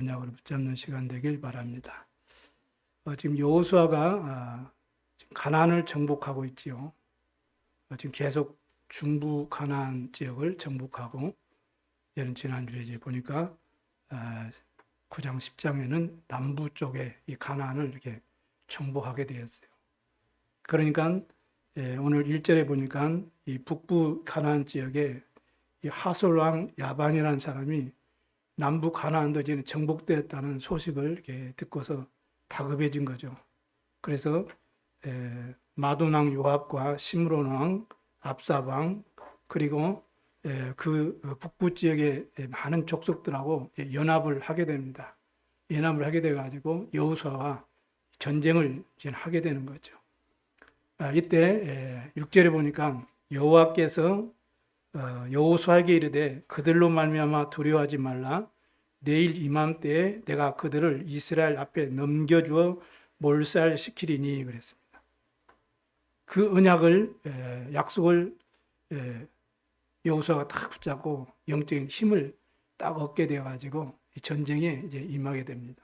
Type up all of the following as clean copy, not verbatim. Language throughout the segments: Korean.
언약으로 붙잡는 시간 되길 바랍니다. 지금 여호수아가 지금 가나안을 정복하고 있지요. 지금 계속 중부 가나안 지역을 정복하고, 얘는 지난주에 이제 보니까 9장 10장에는 남부 쪽에 이 가나안을 이렇게 정복하게 되었어요. 그러니까 오늘 1절에 보니까 이 북부 가나안 지역에 이 하솔 왕 야반이라는 사람이 남부 가나안도 이제 정복되었다는 소식을 이렇게 듣고서 다급해진 거죠. 그래서 마돈 왕 요압과 시므론 왕 압사 왕 그리고 그 북부 지역의 많은 족속들하고 연합을 하게 됩니다. 연합을 하게 돼 가지고 여호수아와 전쟁을 하게 되는 거죠. 이때 6절에 보니까 여호와께서 여호수아에게 이르되 그들로 말미암아 두려워하지 말라. 내일 이맘때에 내가 그들을 이스라엘 앞에 넘겨주어 몰살시키리니 그랬습니다. 그 언약을 약속을 여호수아가 딱 붙잡고 영적인 힘을 딱 얻게 되어 가지고 전쟁에 이제 임하게 됩니다.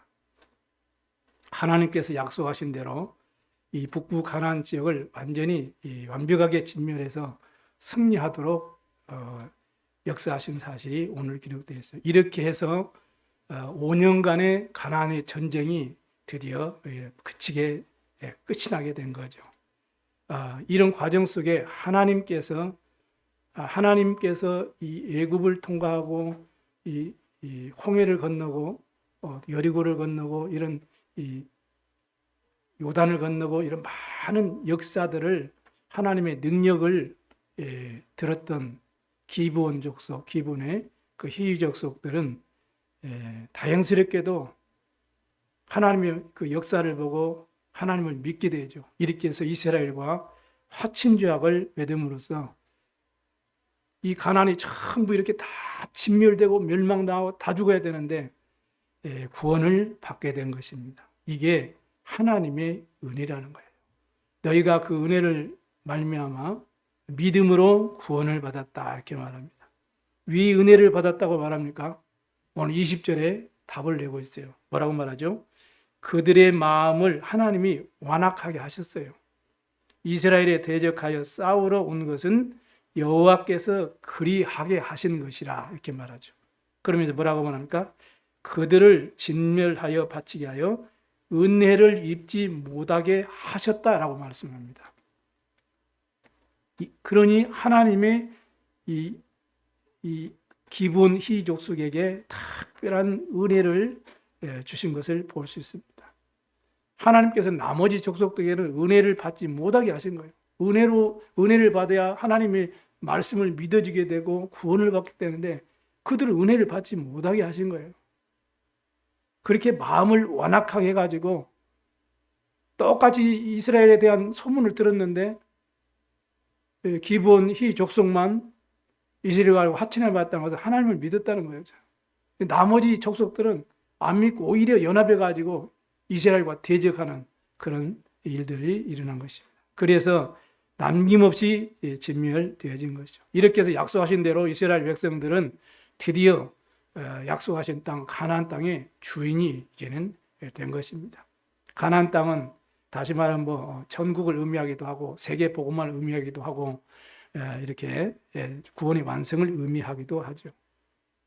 하나님께서 약속하신 대로 이 북부 가나안 지역을 완전히 완벽하게 진멸해서 승리하도록 역사하신 사실이 오늘 기록되어 있어요. 이렇게 해서 5년간의 가나안의 전쟁이 드디어 끝이 나게 된 거죠. 이런 과정 속에 하나님께서 이 애굽을 통과하고 이 홍해를 건너고 여리고를 건너고 이런 이 요단을 건너고 이런 많은 역사들을 하나님의 능력을 들었던 기브온 족속, 기브온의 그 히위 족속들은 다행스럽게도 하나님의 그 역사를 보고 하나님을 믿게 되죠. 이렇게 해서 이스라엘과 화친조약을 맺음으로써 이 가나안이 전부 이렇게 다 진멸되고 멸망당하고 다 죽어야 되는데 구원을 받게 된 것입니다. 이게 하나님의 은혜라는 거예요. 너희가 그 은혜를 말미암아 믿음으로 구원을 받았다 이렇게 말합니다. 위 은혜를 받았다고 말합니까? 오늘 20절에 답을 내고 있어요. 뭐라고 말하죠? 그들의 마음을 하나님이 완악하게 하셨어요. 이스라엘에 대적하여 싸우러 온 것은 여호와께서 그리하게 하신 것이라 이렇게 말하죠. 그러면서 뭐라고 말합니까? 그들을 진멸하여 바치게 하여 은혜를 입지 못하게 하셨다라고 말씀합니다. 그러니 하나님의 이 기브온 히위 족속에게 특별한 은혜를 주신 것을 볼 수 있습니다. 하나님께서 나머지 족속들에게는 은혜를 받지 못하게 하신 거예요. 은혜를 받아야 하나님의 말씀을 믿어지게 되고 구원을 받기 때문에 그들은 은혜를 받지 못하게 하신 거예요. 그렇게 마음을 완악하게 해가지고 똑같이 이스라엘에 대한 소문을 들었는데 기브온 히위 족속만 이스라엘과 화친을 받았다는 것은 하나님을 믿었다는 거예요. 나머지 족속들은 안 믿고 오히려 연합해가지고 이스라엘과 대적하는 그런 일들이 일어난 것입니다. 그래서 남김없이 진멸되어진 것이죠. 이렇게 해서 약속하신 대로 이스라엘 백성들은 드디어 약속하신 땅 가나안 땅의 주인이 이제는 된 것입니다. 가나안 땅은 다시 말하면 뭐 천국을 의미하기도 하고 세계 복음만을 의미하기도 하고 이렇게 구원의 완성을 의미하기도 하죠.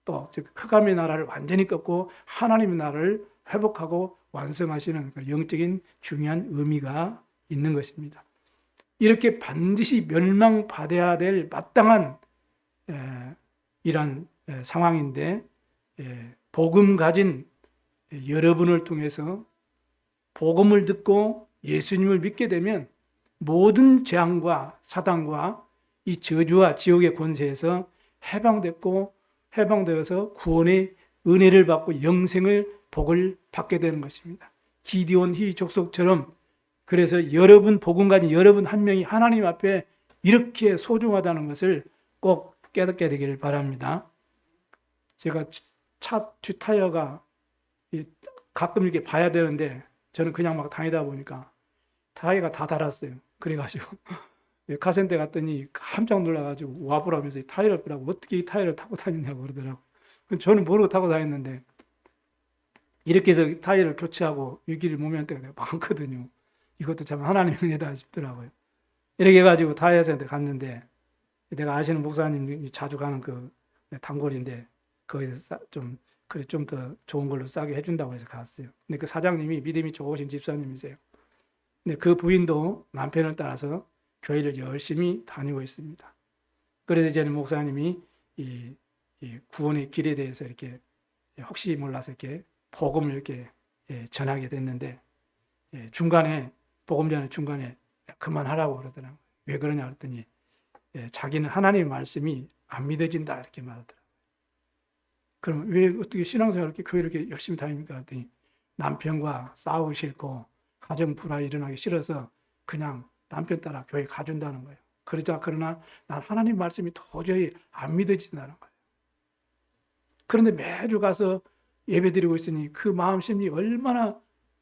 또 즉 흑암의 나라를 완전히 꺾고 하나님의 나라를 회복하고 완성하시는 영적인 중요한 의미가 있는 것입니다. 이렇게 반드시 멸망받아야 될 마땅한 이런 상황인데 복음 가진 여러분을 통해서 복음을 듣고 예수님을 믿게 되면 모든 재앙과 사단과 이 저주와 지옥의 권세에서 해방되어서 구원의 은혜를 받고 영생을 복을 받게 되는 것입니다. 기드온 히위 족속처럼 그래서 여러분 복음 가진 여러분 한 명이 하나님 앞에 이렇게 소중하다는 것을 꼭 깨닫게 되기를 바랍니다. 제가 차 뒷타이어가 가끔 이렇게 봐야 되는데 저는 그냥 막 다니다 보니까 타이어가 다 닳았어요. 그래가지고 카센터 갔더니 깜짝 놀라가지고 와보라면서 타이어를 빼라고 어떻게 이 타이어를 타고 다니냐고 그러더라고요. 저는 모르고 타고 다녔는데 이렇게 해서 타이어를 교체하고 위기를 모면할 때가 많거든요. 이것도 참 하나님의 은혜다 싶더라고요. 이렇게 해가지고 타이어센터 갔는데, 내가 아시는 목사님이 자주 가는 그 단골인데, 거기서 그래 좀 더 좋은 걸로 싸게 해준다고 해서 갔어요. 근데 그 사장님이 믿음이 좋으신 집사님이세요. 근데 그 부인도 남편을 따라서 교회를 열심히 다니고 있습니다. 그래서 이제는 목사님이 이 구원의 길에 대해서 이렇게 혹시 몰라서 이렇게 복음을 이렇게 전하게 됐는데, 중간에 복음 전에 중간에 그만하라고 그러더라고요. 왜 그러냐 그랬더니 자기는 하나님의 말씀이 안 믿어진다 이렇게 말하더라고요. 그럼 왜 어떻게 신앙생활 이렇게 교회 이렇게 열심히 다닙니까? 그랬더니 남편과 싸우기 싫고 가정 불화가 일어나기 싫어서 그냥 남편 따라 교회 가준다는 거예요. 그러나 난 하나님 말씀이 도저히 안 믿어진다는 거예요. 그런데 매주 가서 예배드리고 있으니 그 마음 심리 얼마나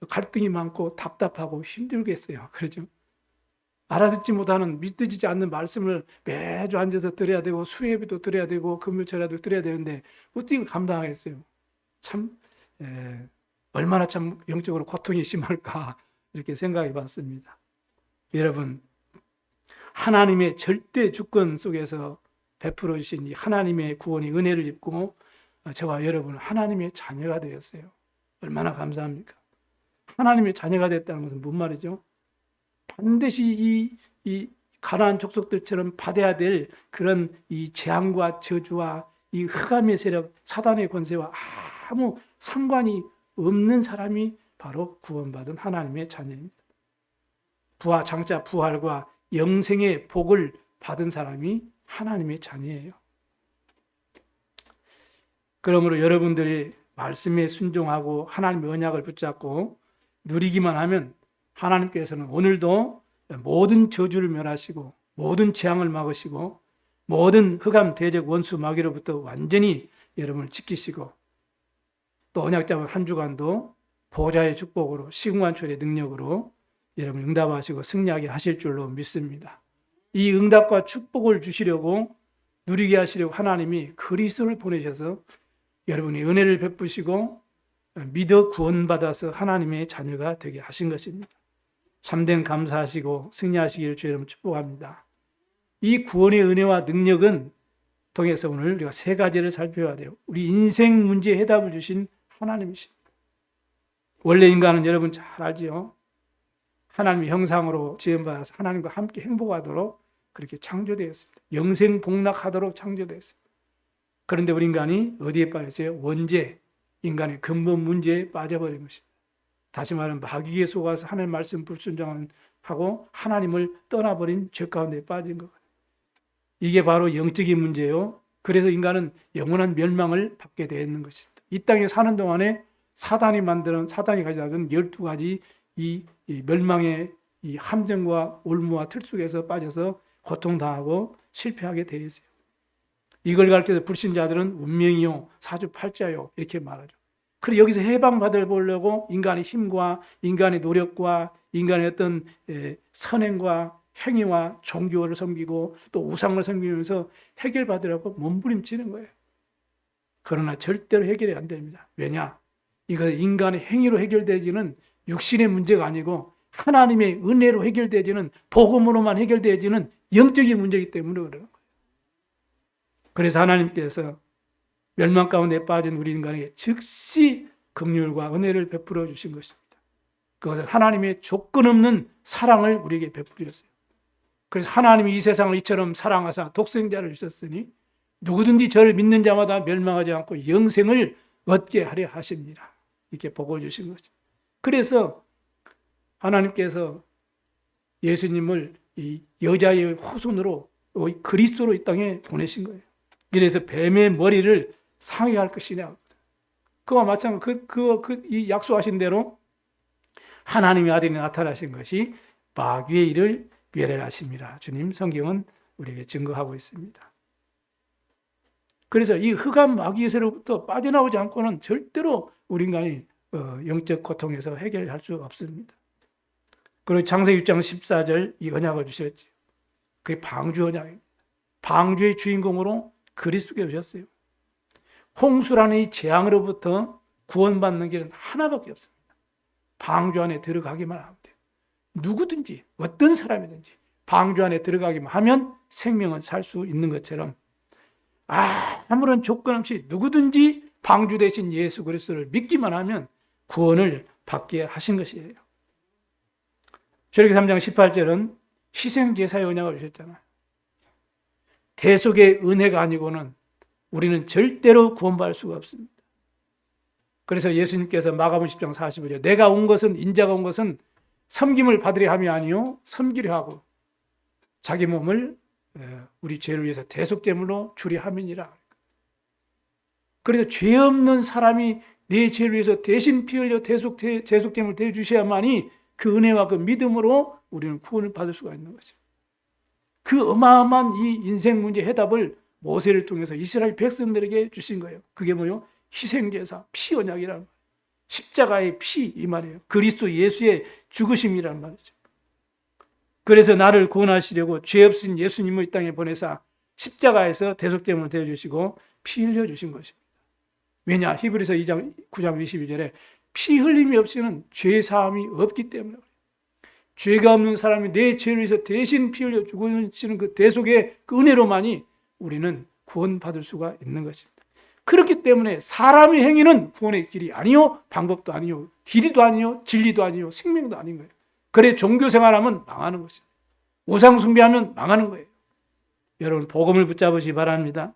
갈등이 많고 답답하고 힘들겠어요. 그렇죠? 알아듣지 못하는 믿어지지 않는 말씀을 매주 앉아서 드려야 되고 수예비도 드려야 되고 금요철에도 드려야 되는데 어떻게 감당하겠어요? 참 얼마나 참 영적으로 고통이 심할까 이렇게 생각해 봤습니다. 여러분, 하나님의 절대 주권 속에서 베풀어 주신 이 하나님의 구원의 은혜를 입고 저와 여러분은 하나님의 자녀가 되었어요. 얼마나 감사합니까? 하나님의 자녀가 됐다는 것은 뭔 말이죠? 반드시 이 가나안 족속들처럼 받아야 될 그런 이 재앙과 저주와 이 흑암의 세력, 사단의 권세와 아무 상관이 없는 사람이 바로 구원받은 하나님의 자녀입니다. 장자 부활과 영생의 복을 받은 사람이 하나님의 자녀예요. 그러므로 여러분들이 말씀에 순종하고 하나님의 언약을 붙잡고 누리기만 하면 하나님께서는 오늘도 모든 저주를 멸하시고 모든 재앙을 막으시고 모든 흑암 대적 원수 마귀로부터 완전히 여러분을 지키시고 또 언약 잡은 한 주간도 보좌의 축복으로 시공간초의 능력으로 여러분 응답하시고 승리하게 하실 줄로 믿습니다. 이 응답과 축복을 주시려고 누리게 하시려고 하나님이 그리스도를 보내셔서 여러분이 은혜를 베푸시고 믿어 구원받아서 하나님의 자녀가 되게 하신 것입니다. 참된 감사하시고 승리하시기를 주 여러분 축복합니다. 이 구원의 은혜와 능력은 통해서 오늘 우리가 세 가지를 살펴야 돼요. 우리 인생 문제에 해답을 주신 하나님이십니다. 원래 인간은 여러분 잘 알지요. 하나님의 형상으로 지음받아서 하나님과 함께 행복하도록 그렇게 창조되었습니다. 영생복락하도록 창조되었습니다. 그런데 우리 인간이 어디에 빠졌어요? 원죄, 인간의 근본 문제에 빠져버린 것입니다. 다시 말하면 마귀에 속아서 하나님의 말씀 불순종하고 하나님을 떠나버린 죄 가운데 빠진 것. 이게 바로 영적인 문제예요. 그래서 인간은 영원한 멸망을 받게 되는 것입니다. 이 땅에 사는 동안에 사단이 가져다 준 12가지 이 멸망의 이 함정과 올무와 틀 속에서 빠져서 고통당하고 실패하게 되어 있어요. 이걸 가르쳐서 불신자들은 운명이요, 사주팔자요 이렇게 말하죠. 그리고 여기서 해방받아 보려고 인간의 힘과 인간의 노력과 인간의 어떤 선행과 행위와 종교를 섬기고 또 우상을 섬기면서 해결받으려고 몸부림치는 거예요. 그러나 절대로 해결이 안 됩니다. 왜냐? 이것은 인간의 행위로 해결되지는 육신의 문제가 아니고 하나님의 은혜로 해결되지는 복음으로만 해결되지는 영적인 문제이기 때문에 그러는 거예요. 그래서 하나님께서 멸망 가운데 빠진 우리 인간에게 즉시 긍휼과 은혜를 베풀어 주신 것입니다. 그것은 하나님의 조건 없는 사랑을 우리에게 베풀으셨어요. 그래서 하나님이 이 세상을 이처럼 사랑하사 독생자를 주셨으니 누구든지 저를 믿는 자마다 멸망하지 않고 영생을 얻게 하려 하십니다. 이렇게 복을 주신 거죠. 그래서 하나님께서 예수님을 이 여자의 후손으로 그리스도로 이 땅에 보내신 거예요. 그래서 뱀의 머리를 상해할 것이냐. 그와 마찬가지 이 약속하신 대로 하나님의 아들이 나타나신 것이 마귀의 일을 멸하심이라. 주님 성경은 우리에게 증거하고 있습니다. 그래서 이 흑암 마귀에서로부터 빠져나오지 않고는 절대로 우리 인간이 영적 고통에서 해결할 수 없습니다. 그리고 창세기 6장 14절 이 언약을 주셨죠. 그게 방주 언약입니다. 방주의 주인공으로 그리스도께 오셨어요. 홍수라는 이 재앙으로부터 구원받는 길은 하나밖에 없습니다. 방주 안에 들어가기만 하면 돼요. 누구든지 어떤 사람이든지 방주 안에 들어가기만 하면 생명은 살 수 있는 것처럼 아무런 조건 없이 누구든지 방주 대신 예수 그리스도를 믿기만 하면 구원을 받게 하신 것이에요. 출애굽기 3장 18절은 희생제사의 언약을 주셨잖아요. 대속의 은혜가 아니고는 우리는 절대로 구원받을 수가 없습니다. 그래서 예수님께서 마가복음 10장 45절 내가 온 것은 인자가 온 것은 섬김을 받으려 함이 아니요 섬기려 하고 자기 몸을 우리 죄를 위해서 대속제물로 주려 함이니라. 그래서 죄 없는 사람이 내 죄를 위해서 대신 피 흘려 대속제물을 대주셔야만이 그 은혜와 그 믿음으로 우리는 구원을 받을 수가 있는 것입니다. 그 어마어마한 이 인생 문제 해답을 모세를 통해서 이스라엘 백성들에게 주신 거예요. 그게 뭐예요? 희생제사, 피 언약이라는 말이에요. 십자가의 피 이 말이에요. 그리스도 예수의 죽으심이라는 말이죠. 그래서 나를 구원하시려고 죄 없으신 예수님을 이 땅에 보내사 십자가에서 대속제물을 대주시고 피 흘려주신 것입니다. 왜냐? 히브리서 2장 9장 22절에 피 흘림이 없이는 죄 사함이 없기 때문에 죄가 없는 사람이 내 죄를 위해서 대신 피 흘려 죽으시는 그 대속의 그 은혜로만이 우리는 구원받을 수가 있는 것입니다. 그렇기 때문에 사람의 행위는 구원의 길이 아니요 방법도 아니요 길이도 아니요 진리도 아니요 생명도 아닌 거예요. 그래 종교 생활하면 망하는 것입니다. 우상 숭배하면 망하는 거예요. 여러분 복음을 붙잡으시기 바랍니다.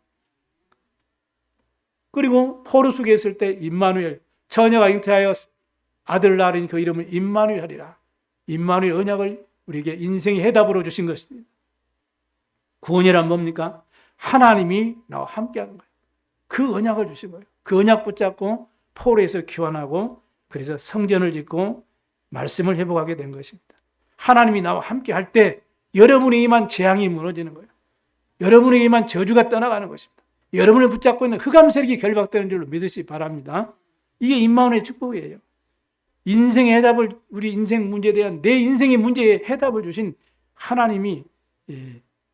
그리고 포로수에 있을 때 임마누엘 처녀가 잉태하여 아들을 낳으니 그 이름을 임마누엘 하리라. 임마누엘 언약을 우리에게 인생의 해답으로 주신 것입니다. 구원이란 뭡니까? 하나님이 나와 함께하는 거예요. 그 언약을 주신 거예요. 그 언약 붙잡고 포로에서 귀환하고 그래서 성전을 짓고 말씀을 회복하게 된 것입니다. 하나님이 나와 함께 할 때 여러분에 임한 재앙이 무너지는 거예요. 여러분에 임한 저주가 떠나가는 것입니다. 여러분을 붙잡고 있는 흑암 세력이 결박되는 줄로 믿으시기 바랍니다. 이게 임마누엘의 축복이에요. 인생의 해답을 우리 인생 문제에 대한 내 인생의 문제에 해답을 주신 하나님이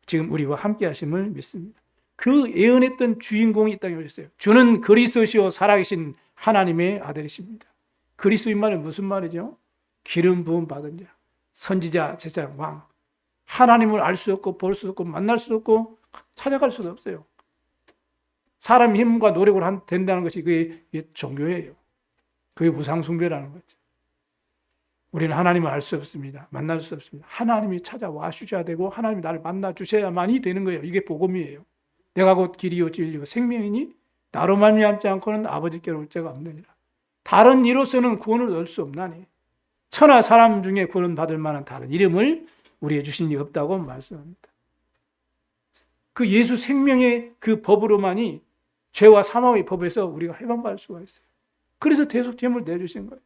지금 우리와 함께 하심을 믿습니다. 그 예언했던 주인공이 이 땅에 오셨어요. 주는 그리스도시요 살아계신 하나님의 아들이십니다. 그리스도인 말은 무슨 말이죠? 기름 부음 받은 자, 선지자, 제사, 왕. 하나님을 알 수 없고 볼 수 없고 만날 수 없고 찾아갈 수도 없어요. 사람 힘과 노력을 된다는 것이 그게 종교예요. 그게 우상 숭배라는 거죠. 우리는 하나님을 알 수 없습니다. 만날 수 없습니다. 하나님이 찾아와 주셔야 되고 하나님이 나를 만나 주셔야만이 되는 거예요. 이게 복음이에요. 내가 곧 길이요 진리요 생명이니 나로 말미암지 않고는 아버지께로 올 자가 없느니라. 다른 이로서는 구원을 얻을 수 없나니 천하 사람 중에 구원 받을 만한 다른 이름을 우리에게 주신 이 없다고 말씀합니다. 그 예수 생명의 그 법으로만이 죄와 사망의 법에서 우리가 해방받을 수가 있어요. 그래서 대속제물을 내주신 거예요.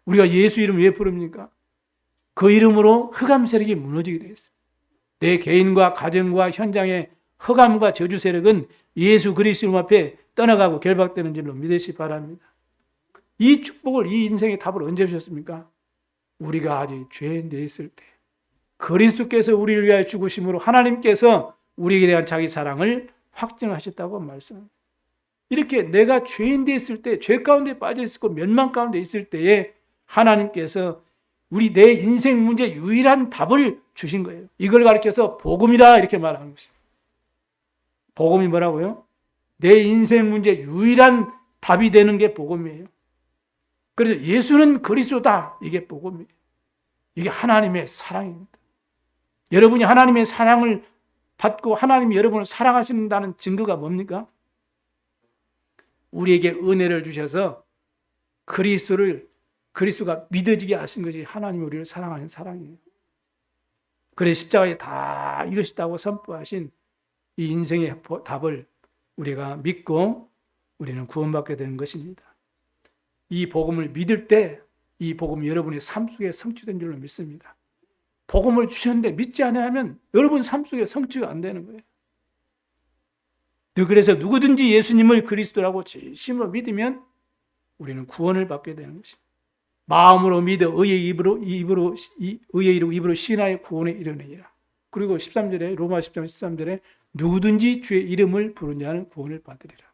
우리가 예수 이름 왜 부릅니까? 그 이름으로 흑암 세력이 무너지게 되겠습니다. 내 개인과 가정과 현장의 흑암과 저주 세력은 예수 그리스도 이름 앞에 떠나가고 결박되는 줄로 믿으시기 바랍니다. 이 축복을 이 인생의 답을 언제 주셨습니까? 우리가 아직 죄에 있을 때 그리스도께서 우리를 위하여 죽으심으로 하나님께서 우리에게 대한 자기 사랑을 확증하셨다고 말씀합니다. 이렇게 내가 죄인 돼 있을 때, 죄 가운데 빠져 있고 멸망 가운데 있을 때에 하나님께서 우리 내 인생 문제 유일한 답을 주신 거예요. 이걸 가리켜서 복음이라 이렇게 말하는 것입니다. 복음이 뭐라고요? 내 인생 문제 유일한 답이 되는 게 복음이에요. 그래서 예수는 그리스도다. 이게 복음이에요. 이게 하나님의 사랑입니다. 여러분이 하나님의 사랑을 받고 하나님이 여러분을 사랑하신다는 증거가 뭡니까? 우리에게 은혜를 주셔서 그리스도가 믿어지게 하신 것이 하나님이 우리를 사랑하는 사랑이에요. 그래서 십자가에 다 이루셨다고 선포하신 이 인생의 답을 우리가 믿고 우리는 구원받게 되는 것입니다. 이 복음을 믿을 때 이 복음이 여러분의 삶 속에 성취된 줄로 믿습니다. 복음을 주셨는데 믿지 않으면 여러분 삶 속에 성취가 안 되는 거예요. 그래서 누구든지 예수님을 그리스도라고 진심으로 믿으면 우리는 구원을 받게 되는 것입니다. 마음으로 믿어 의의 입으로 신하여 구원에 이르느니라. 그리고 13절에 로마 10장 13절에 누구든지 주의 이름을 부른 자는 구원을 받으리라.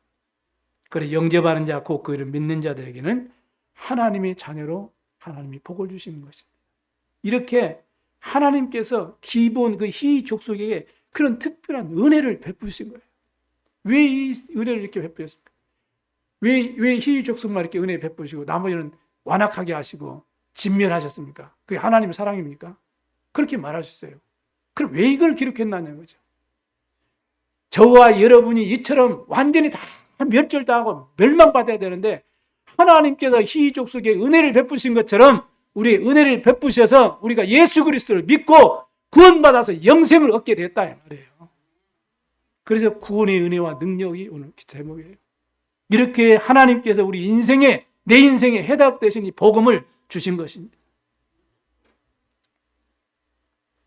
그래 영접하는 자, 곧 그를 믿는 자들에게는 하나님의 자녀로 하나님이 복을 주시는 것입니다. 이렇게 하나님께서 기본 그 희족속에게 그런 특별한 은혜를 베푸신 거예요. 왜 이 은혜를 이렇게 베푸셨습니까? 왜 희족속만 이렇게 은혜 베푸시고 나머지는 완악하게 하시고 진멸하셨습니까? 그게 하나님의 사랑입니까? 그렇게 말하셨어요. 그럼 왜 이걸 기록했나는 거죠. 저와 여러분이 이처럼 완전히 다 멸절당하고 멸망받아야 되는데 하나님께서 희족속에 은혜를 베푸신 것처럼 우리의 은혜를 베푸셔서 우리가 예수 그리스도를 믿고 구원받아서 영생을 얻게 됐다 이 말이에요. 그래서 구원의 은혜와 능력이 오늘 제목이에요. 이렇게 하나님께서 우리 인생에 내 인생에 해답 되신 이 복음을 주신 것입니다.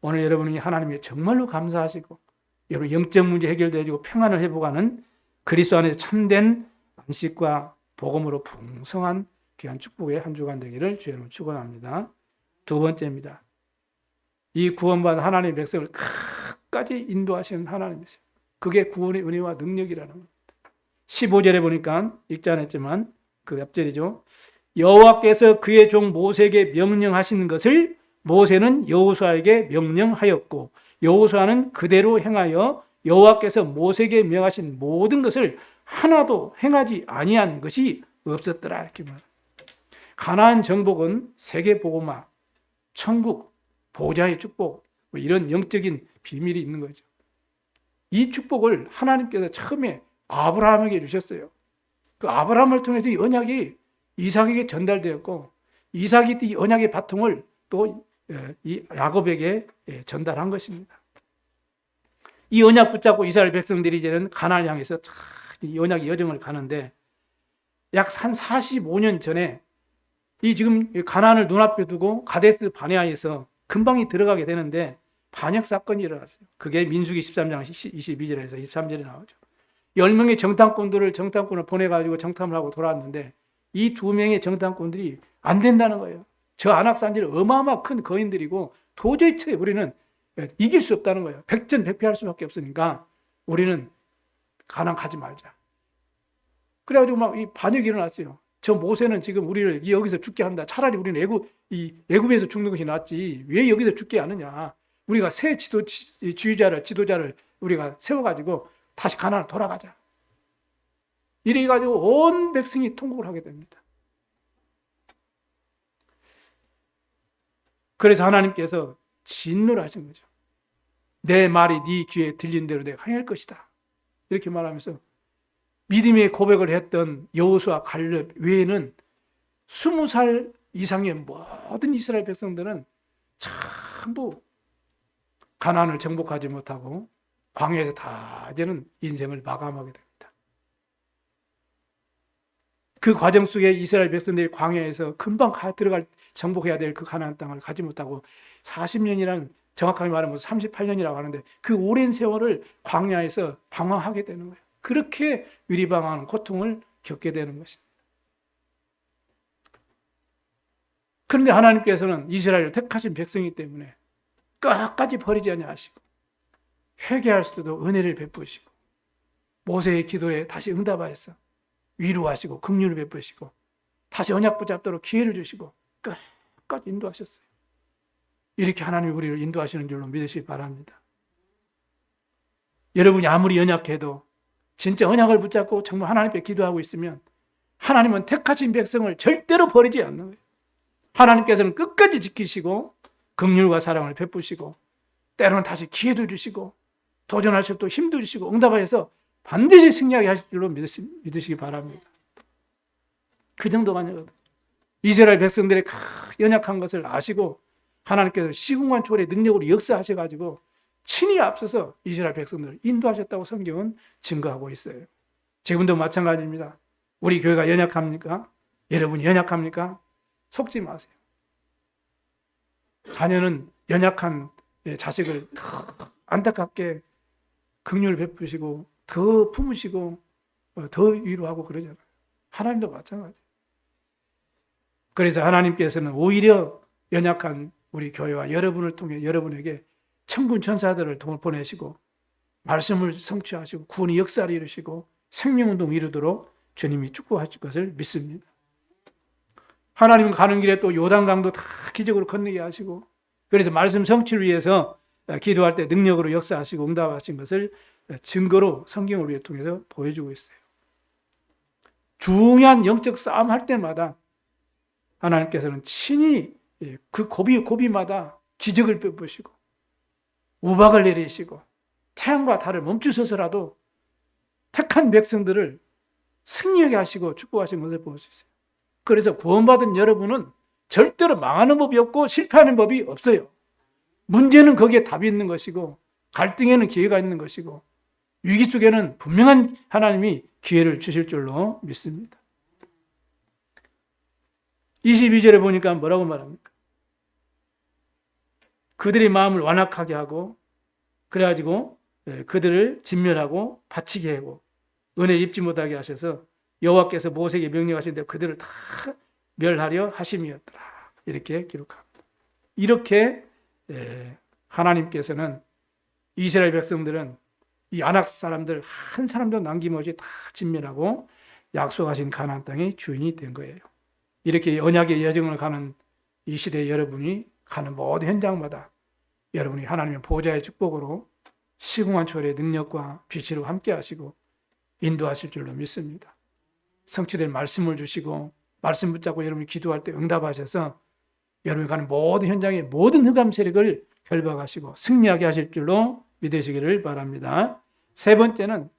오늘 여러분이 하나님께 정말로 감사하시고 여러분 영적 문제 해결되고 평안을 회복하는 그리스도 안에서 참된 안식과 복음으로 풍성한 귀한 축복의 한 주간 되기를 주의 이름으로 축원합니다. 두 번째입니다. 이 구원받은 하나님의 백성을 끝까지 인도하시는 하나님이세요. 그게 구원의 은혜와 능력이라는 겁니다. 15절에 보니까 읽지 않았지만 그 앞절이죠. 여호와께서 그의 종 모세에게 명령하신 것을 모세는 여호수아에게 명령하였고 여호수아는 그대로 행하여 여호와께서 모세에게 명하신 모든 것을 하나도 행하지 아니한 것이 없었더라 이렇게 말합니다. 가나안 정복은 세계 복음화, 천국, 보좌의 축복 뭐 이런 영적인 비밀이 있는 거죠. 이 축복을 하나님께서 처음에 아브라함에게 주셨어요. 그 아브라함을 통해서 이 언약이 이삭에게 전달되었고 이삭이 이 언약의 바통을 또 이 야곱에게 전달한 것입니다. 이 언약 붙잡고 이스라엘 백성들이 이제는 가나안을 향해서 이 언약의 여정을 가는데 약 한 45년 전에 이 지금 가나안을 눈앞에 두고 가데스 바네아에서 금방 들어가게 되는데 반역 사건이 일어났어요. 그게 민수기 13장 22절에서 23절에 나오죠. 10명의 정탐꾼을 보내가지고 정탐을 하고 돌아왔는데 이 2명의 정탐꾼들이 안 된다는 거예요. 저 안악산지는 어마어마한 큰 거인들이고 도저히 우리는 이길 수 없다는 거예요. 백전백패할 수밖에 없으니까 우리는 가나안 가지 말자. 그래가지고 막 이 반역이 일어났어요. 저 모세는 지금 우리를 여기서 죽게 한다. 차라리 우리는 애굽에서 죽는 것이 낫지. 왜 여기서 죽게 하느냐. 우리가 새 지도자를 우리가 세워가지고 다시 가나안으로 돌아가자. 이래가지고 온 백성이 통곡을 하게 됩니다. 그래서 하나님께서 진노를 하신 거죠. 내 말이 네 귀에 들린 대로 내가 행할 것이다. 이렇게 말하면서 믿음의 고백을 했던 여호수아 갈렙 외에는 20살 이상의 모든 이스라엘 백성들은 전부 가나안을 정복하지 못하고 광야에서 다 이제는 인생을 마감하게 됩니다. 그 과정 속에 이스라엘 백성들이 광야에서 금방 들어갈 정복해야 될 그 가나안 땅을 가지 못하고 40년이란 정확하게 말하면 38년이라고 하는데 그 오랜 세월을 광야에서 방황하게 되는 거예요. 그렇게 위리방황하는 고통을 겪게 되는 것입니다. 그런데 하나님께서는 이스라엘을 택하신 백성이기 때문에 끝까지 버리지 아니하시고 회개할 수도 은혜를 베푸시고 모세의 기도에 다시 응답하여서 위로하시고 긍휼을 베푸시고 다시 언약 붙잡도록 기회를 주시고 끝까지 인도하셨어요. 이렇게 하나님이 우리를 인도하시는 줄로 믿으시기 바랍니다. 여러분이 아무리 연약해도 진짜 언약을 붙잡고 정말 하나님 앞에 기도하고 있으면 하나님은 택하신 백성을 절대로 버리지 않는 거예요. 하나님께서는 끝까지 지키시고 긍휼과 사랑을 베푸시고 때로는 다시 기회도 주시고 도전하실 때 힘도 주시고 응답하여서 반드시 승리하게 하실 줄로 믿으시기 바랍니다. 그 정도가 아니거든요. 이스라엘 백성들의 연약한 것을 아시고 하나님께서 시공간 초월의 능력으로 역사하셔가지고 친히 앞서서 이스라엘 백성들을 인도하셨다고 성경은 증거하고 있어요. 지금도 마찬가지입니다. 우리 교회가 연약합니까? 여러분이 연약합니까? 속지 마세요. 자녀는 연약한 자식을 더 안타깝게 긍휼을 베푸시고 더 품으시고 더 위로하고 그러잖아요. 하나님도 마찬가지예요. 그래서 하나님께서는 오히려 연약한 우리 교회와 여러분을 통해 여러분에게 천군 천사들을 보내시고 말씀을 성취하시고 구원의 역사를 이루시고 생명운동 이루도록 주님이 축복하실 것을 믿습니다. 하나님은 가는 길에 또 요단강도 다 기적으로 건너게 하시고, 그래서 말씀 성취를 위해서 기도할 때 능력으로 역사하시고 응답하신 것을 증거로 성경을 통해서 보여주고 있어요. 중요한 영적 싸움 할 때마다 하나님께서는 친히 그 고비마다 기적을 베푸시고 우박을 내리시고 태양과 달을 멈추셔서라도 택한 백성들을 승리하게 하시고 축복하신 것을 볼 수 있어요. 그래서 구원받은 여러분은 절대로 망하는 법이 없고 실패하는 법이 없어요. 문제는 거기에 답이 있는 것이고 갈등에는 기회가 있는 것이고 위기 속에는 분명한 하나님이 기회를 주실 줄로 믿습니다. 22절에 보니까 뭐라고 말합니까? 그들의 마음을 완악하게 하고 그래가지고 그들을 진멸하고 바치게 하고 은혜를 입지 못하게 하셔서 여호와께서 모세에게 명령하신 대로 그들을 다 멸하려 하심이었더라. 이렇게 기록합니다. 이렇게 하나님께서는 이스라엘 백성들은 이 아낙 사람들 한 사람도 남김없이 다 진멸하고 약속하신 가나안 땅의 주인이 된 거예요. 이렇게 언약의 여정을 가는 이 시대에 여러분이 가는 모든 현장마다 여러분이 하나님의 보좌의 축복으로 시공한 초월의 능력과 빛으로 함께 하시고 인도하실 줄로 믿습니다. 성취된 말씀을 주시고 말씀 붙잡고 여러분이 기도할 때 응답하셔서 여러분이 가는 모든 현장의 모든 흑암 세력을 결박하시고 승리하게 하실 줄로 믿으시기를 바랍니다. 세 번째는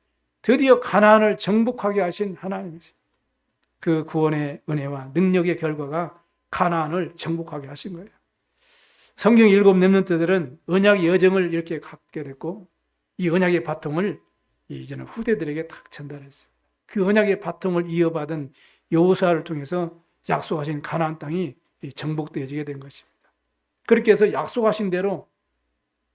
드디어 가나안을 정복하게 하신 하나님이십니다. 그 구원의 은혜와 능력의 결과가 가나안을 정복하게 하신 거예요. 성경 7 렘넌트들은 언약의 여정을 이렇게 갖게 됐고 이 언약의 바통을 이제는 후대들에게 딱 전달했어요. 그 언약의 바통을 이어받은 여호수아를 통해서 약속하신 가나안 땅이 정복되어지게 된 것입니다. 그렇게 해서 약속하신 대로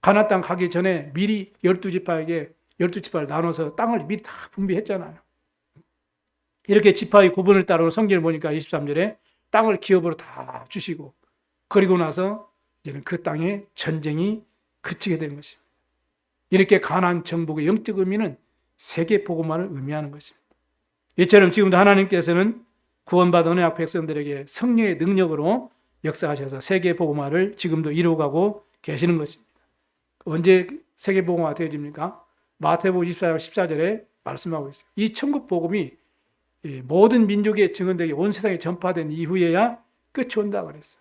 가나안 땅 가기 전에 미리 12지파에게 12지파를 나눠서 땅을 미리 다 분배했잖아요. 이렇게 지파의 구분을 따르고 성경을 보니까 23절에 땅을 기업으로 다 주시고 그리고 나서 이제는 그 땅에 전쟁이 그치게 된 것입니다. 이렇게 가나안 정복의 영적 의미는 세계 복음화를 의미하는 것입니다. 이처럼 지금도 하나님께서는 구원받은 언약 백성들에게 성령의 능력으로 역사하셔서 세계 복음화를 지금도 이루어가고 계시는 것입니다. 언제 세계 복음화 되어집니까? 마태복음 24장 14절에 말씀하고 있어요. 이 천국 복음이 모든 민족에 증언되게 온 세상에 전파된 이후에야 끝이 온다 그랬어요.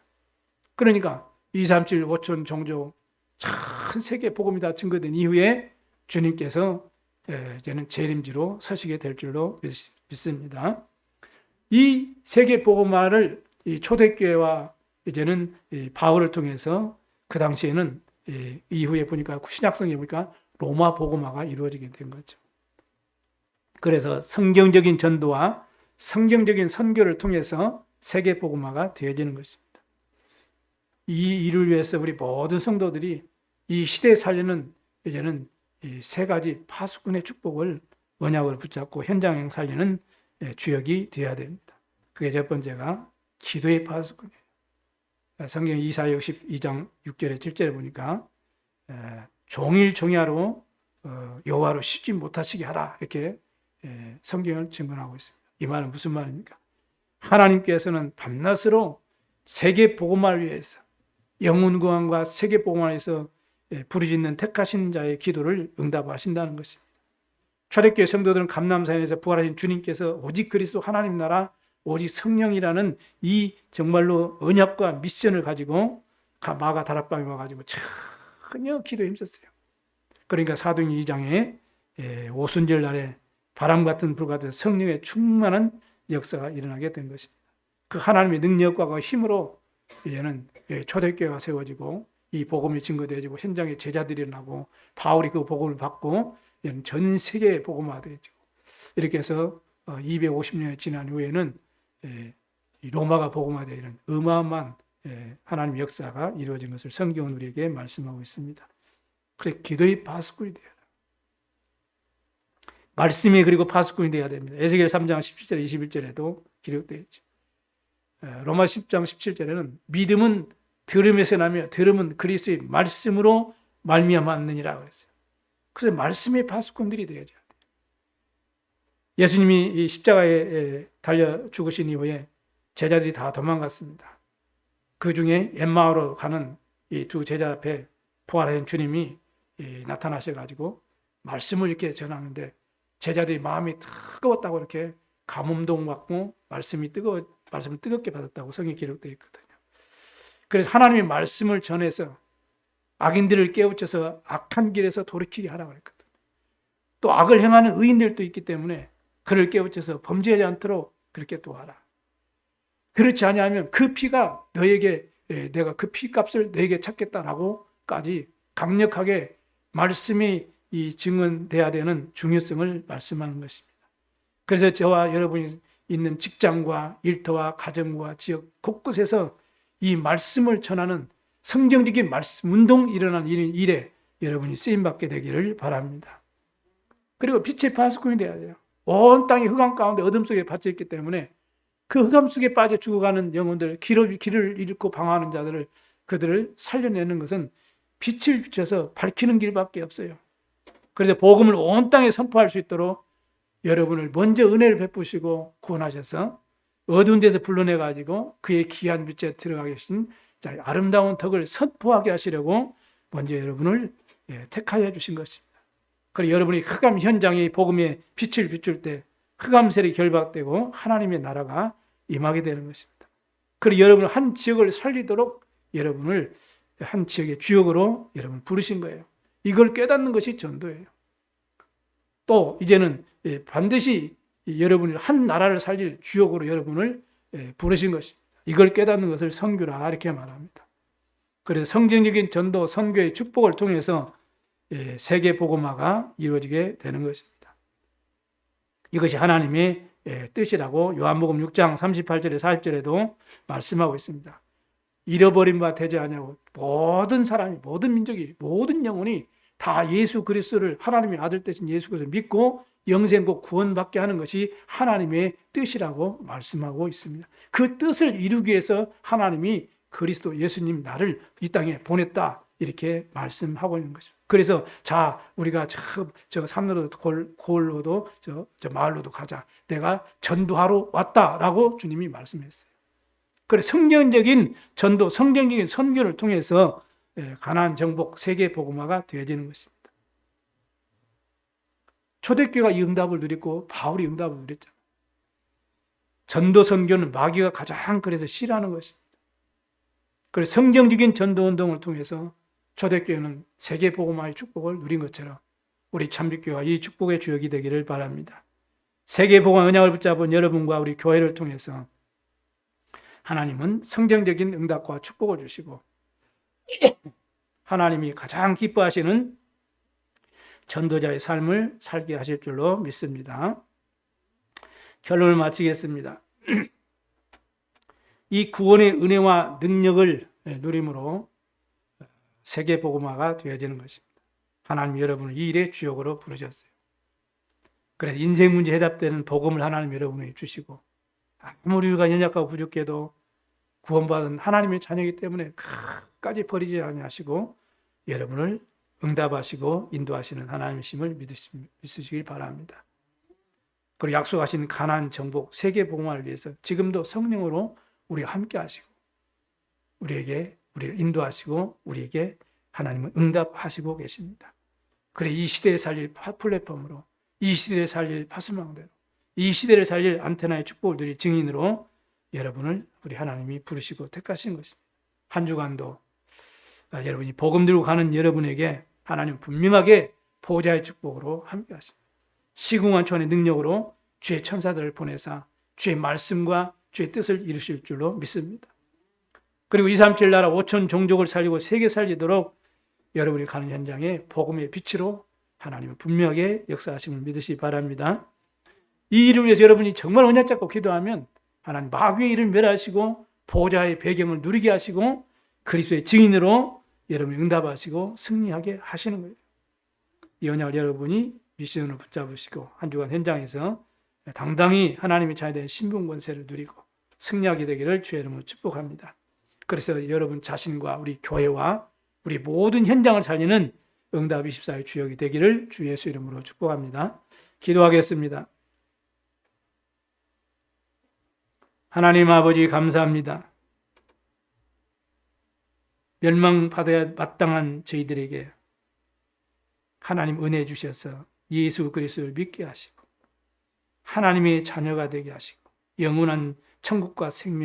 그러니까 237 5천 종족 전 세계 복음이 다 증거된 이후에 주님께서 이제는 재림지로 서시게 될 줄로 믿습니다. 이 세계 복음화를 초대교회와 이제는 바울을 통해서 그 당시에는 이후에 보니까 신약성에 보니까 로마 복음화가 이루어지게 된 거죠. 그래서 성경적인 전도와 성경적인 선교를 통해서 세계 복음화가 되어지는 것입니다. 이 일을 위해서 우리 모든 성도들이 이 시대에 살리는 이제는 이 세 가지 파수꾼의 축복을 언약을 붙잡고 현장에 살리는 주역이 되어야 됩니다. 그게 첫 번째가 기도의 파수꾼이에요. 성경 이사야 62장 6절에 7절에 보니까 종일 종야로 여호와로 쉬지 못하시게 하라 이렇게 성경을 증언하고 있습니다. 이 말은 무슨 말입니까? 하나님께서는 밤낮으로 세계 복음화를 위해서 영혼 구원과 세계 복음화를 위해서 부르짖는 택하신 자의 기도를 응답하신다는 것입니다. 초대교회 성도들은 감람산에서 부활하신 주님께서 오직 그리스도 하나님 나라 오직 성령이라는 이 정말로 언약과 미션을 가지고 마가 다락방에 와가지고 전혀 기도에 힘썼어요. 그러니까 사도행전 2장에 오순절 날에 바람 같은 불 같은 성령의 충만한 역사가 일어나게 된 것입니다. 그 하나님의 능력과 힘으로 이제는 초대교회가 세워지고 이 복음이 증거되어지고 현장에 제자들이 일어나고 바울이 그 복음을 받고 전 세계에 복음화되어지고 이렇게 해서 250년이 지난 후에는 로마가 복음화되는 어마어마한 하나님의 역사가 이루어진 것을 성경은 우리에게 말씀하고 있습니다. 그래 기도의 파수꾼이 되어야 돼요. 말씀이 그리고 파수꾼이 되어야 됩니다. 에스겔 3장 17절 21절에도 기록되어 있죠. 로마 10장 17절에는 믿음은 들음에서 나며 들음은 그리스도의 말씀으로 말미암았느니라 그랬어요. 그래서 말씀의 파수꾼들이 되어야 돼요. 예수님이 이 십자가에 달려 죽으신 이후에 제자들이 다 도망갔습니다. 그 중에 엠마오로 가는 이 두 제자 앞에 부활하신 주님이 나타나셔가지고 말씀을 이렇게 전하는데 제자들이 마음이 뜨거웠다고 이렇게 감동도 받고 말씀을 뜨겁게 받았다고 성경에 기록되어 있거든요. 그래서 하나님의 말씀을 전해서 악인들을 깨우쳐서 악한 길에서 돌이키게 하라고 그랬거든요. 또 악을 행하는 의인들도 있기 때문에 그를 깨우쳐서 범죄하지 않도록 그렇게 도와라. 그렇지 아니하면 그 피가 너에게 내가 그 피값을 너에게 찾겠다라고까지 강력하게 말씀이 증언돼야 되는 중요성을 말씀하는 것입니다. 그래서 저와 여러분이 있는 직장과 일터와 가정과 지역 곳곳에서 이 말씀을 전하는 성경적인 말씀 운동 일어나는 일에 여러분이 쓰임받게 되기를 바랍니다. 그리고 빛의 파수꾼이 되어야 돼요. 온 땅이 흑암 가운데 어둠 속에 빠져 있기 때문에 그 흑암 속에 빠져 죽어가는 영혼들, 길을 잃고 방황하는 자들을 그들을 살려내는 것은 빛을 비춰서 밝히는 길밖에 없어요. 그래서 복음을 온 땅에 선포할 수 있도록 여러분을 먼저 은혜를 베푸시고 구원하셔서 어두운 데서 불러내가지고 그의 귀한 빛에 들어가 계신 아름다운 덕을 선포하게 하시려고 먼저 여러분을 택하여 주신 것입니다. 그리고 여러분이 흑암 현장에 복음의 빛을 비출 때 흑암셀이 결박되고 하나님의 나라가 임하게 되는 것입니다. 그리고 여러분 한 지역을 살리도록 여러분을 한 지역의 주역으로 여러분 부르신 거예요. 이걸 깨닫는 것이 전도예요. 또 이제는 반드시 여러분이 한 나라를 살릴 주역으로 여러분을 부르신 것입니다. 이걸 깨닫는 것을 선교라 이렇게 말합니다. 그래서 성경적인 전도, 선교의 축복을 통해서 세계 복음화가 이루어지게 되는 것입니다. 이것이 하나님의 뜻이라고 요한복음 6장 38절에 40절에도 말씀하고 있습니다. 잃어버린 바 되지 아니하고 모든 사람이, 모든 민족이, 모든 영혼이 다 예수 그리스도를 하나님의 아들 되신 예수 그리스도를 믿고 영생과 구원받게 하는 것이 하나님의 뜻이라고 말씀하고 있습니다. 그 뜻을 이루기 위해서 하나님이 그리스도 예수님 나를 이 땅에 보냈다 이렇게 말씀하고 있는 것입니다. 그래서 자 우리가 저 산으로도 골로도 저 마을로도 가자. 내가 전도하러 왔다라고 주님이 말씀했어요. 그래서 성경적인 전도, 성경적인 선교를 통해서 가나안 정복 세계 복음화가 되어지는 것입니다. 초대교회가 이 응답을 누렸고 바울이 응답을 누렸잖아요. 전도 선교는 마귀가 가장 그래서 싫어하는 것입니다. 그래서 성경적인 전도 운동을 통해서 초대교회는 세계 복음화의 축복을 누린 것처럼 우리 참빛교회가 이 축복의 주역이 되기를 바랍니다. 세계 복음화 언약을 붙잡은 여러분과 우리 교회를 통해서 하나님은 성경적인 응답과 축복을 주시고 하나님이 가장 기뻐하시는 전도자의 삶을 살게 하실 줄로 믿습니다. 결론을 마치겠습니다. 이 구원의 은혜와 능력을 누림으로 세계 복음화가 되어지는 것입니다. 하나님 여러분을 이 일의 주역으로 부르셨어요. 그래서 인생 문제 해답되는 복음을 하나님 여러분에게 주시고 아무리 우리가 연약하고 부족해도 구원받은 하나님의 자녀이기 때문에 끝까지 버리지 아니하시고 여러분을 응답하시고 인도하시는 하나님이심을 믿으시길 바랍니다. 그리고 약속하신 가나안 정복 세계 복음화를 위해서 지금도 성령으로 우리와 함께 하시고 우리를 인도하시고 우리에게 하나님은 응답하시고 계십니다. 그래 이 시대에 살릴 플랫폼으로 이 시대에 살릴 파수망대로 이 시대를 살릴 안테나의 축복을 누릴 증인으로 여러분을 우리 하나님이 부르시고 택하신 것입니다. 한 주간도 여러분이 복음 들고 가는 여러분에게 하나님 분명하게 보호자의 축복으로 함께 하십니다. 시궁한 초원의 능력으로 주의 천사들을 보내사 주의 말씀과 주의 뜻을 이루실 줄로 믿습니다. 그리고 237 나라 5천 종족을 살리고 세계 살리도록 여러분이 가는 현장에 복음의 빛으로 하나님은 분명하게 역사하심을 믿으시기 바랍니다. 이 일을 위해서 여러분이 정말 언약 잡고 기도하면 하나님 마귀의 일을 멸하시고 보호자의 배경을 누리게 하시고 그리스도의 증인으로 여러분이 응답하시고 승리하게 하시는 거예요. 이 언약을 여러분이 미션으로 붙잡으시고 한 주간 현장에서 당당히 하나님의 자녀된 신분 권세를 누리고 승리하게 되기를 주의 이름으로 축복합니다. 그래서 여러분 자신과 우리 교회와 우리 모든 현장을 살리는 응답 24의 주역이 되기를 주 예수 이름으로 축복합니다. 기도하겠습니다. 하나님 아버지 감사합니다. 멸망받아야 마땅한 저희들에게 하나님 은혜 주셔서 예수 그리스도를 믿게 하시고 하나님의 자녀가 되게 하시고 영원한 천국과 생명